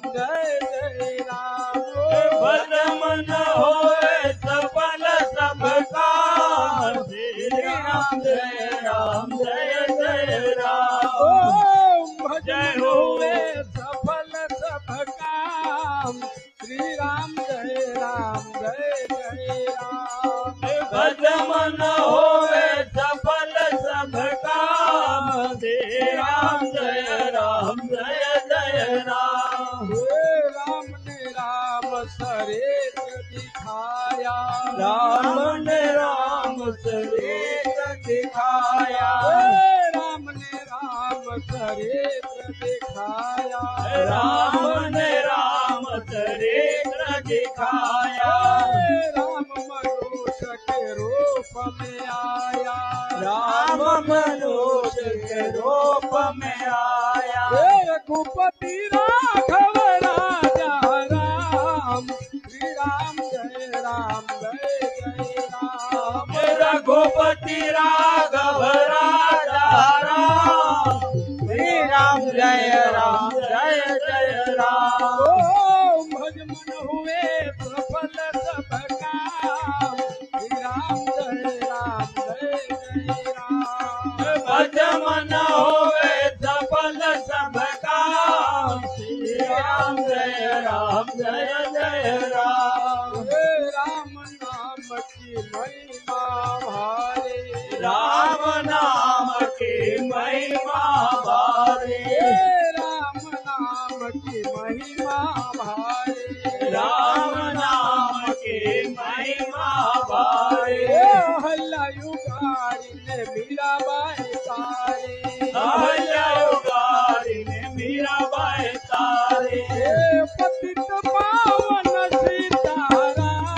जय जय राम। भज मन होए सफल सब काम, श्री राम जय राम जय जय राम। भजन हुए सफल सब काम, श्री राम जय राम जय जय राम। भज मन होए सफल सब काम, श्री राम जय राम जय जय राम। राम ने राम सरेत दिखाया, राम ने राम सरेत दिखाया, राम ने राम सरेत दिखाया, राम ने राम सरेत दिखाया, राम मनुष्य के रूप में आया, राम मनुष्य के रूप में आया। रघुपति राघव राजा राम, श्री राम जय राम जय जय राम। रघुपति राघव राजा राम, श्री राम जय जय राम। भज मन हुए सफल सब काम, श्री राम जय जय राम। भज मन होए सफल सब काम, श्री राम जय जय राम। राम नाम की महिमा भारे, राम नाम की महिमा भारी, राम नाम की महिमा भारे, राम नाम की महिमा भारी। हल्ला युगारी ने मीराबाई तारे, अहल्यायुगारी ने मीराबाई तारे, पतित पावन सीताराम,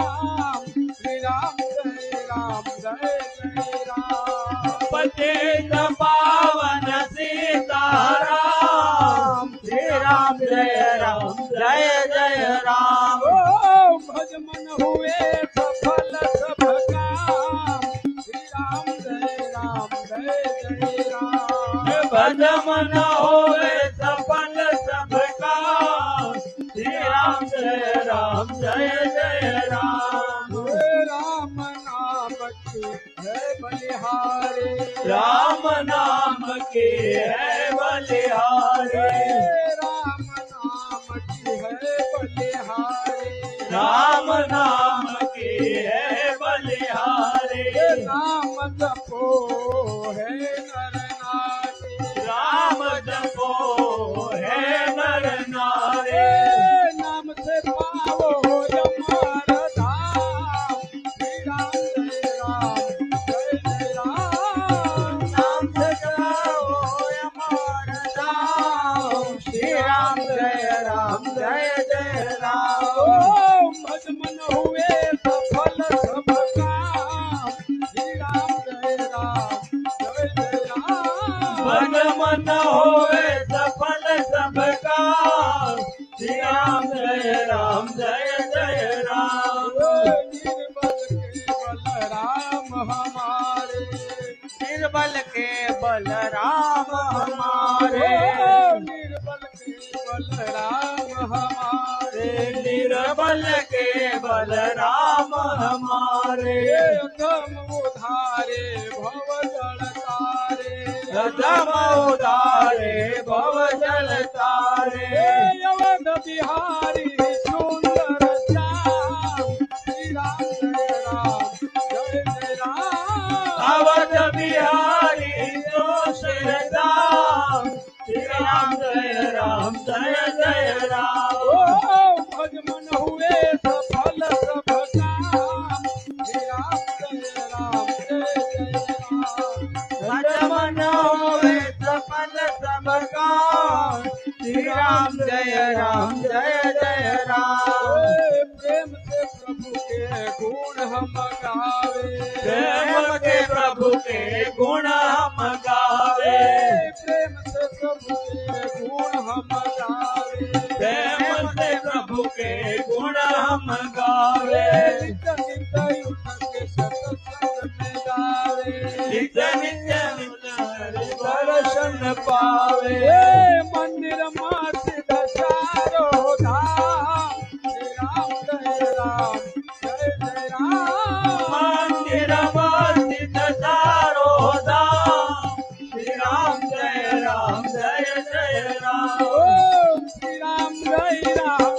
श्री राम जय राम। पतित पावन सीताराम, श्री राम जय जय राम। भज मन हुए सफल सब काम, श्री राम जय जय राम। भज मन होए सफल सब काम, श्री राम जय राम। राम नाम की है बलिहारे, राम नाम के है बलिहारे, राम नाम की है बलिहारे, राम नाम के है बलिहारे, राम जपो है नर नारी, राम जपो है नर नारे, नाम से पावो यमर धाम, श्री राम जय राम। नाम से गाओ अमर नाम, श्री राम जय जय राम। भज मन हुए सफल सब काम, श्री राम जय राम। भज मन होए सफल सब काम, श्री राम जय जय राम। निर्बल के बलराम हमारे, निर्बल के बलराम हमारे, निर्बल के बलराम हमारे, निर्बल के बलराम हमारे, धम उधारे भव जल तारे, धम उधारे भव जल तारे, अवध बिहारी सुंदर श्याम, श्री राम जय राम। अवध बिहारी जो श्री राम, श्री राम जय राम। भज मन हुए सफल सब काम, श्री राम जय राम। भज मन होए सफल सब काम, श्री राम जय जय राम। प्रेम से प्रभु के गुण हम गावे, प्रेम के प्रभु के गुण हम गावे, प्रेम से प्रभु के गुण हम गावे, प्रेम से प्रभु के गुण हम गावे, नित्य नित्य उठ के सत्संग में गावे, नित्य नित्य दर्शन पावे। मंदिर मात दशारो जय राम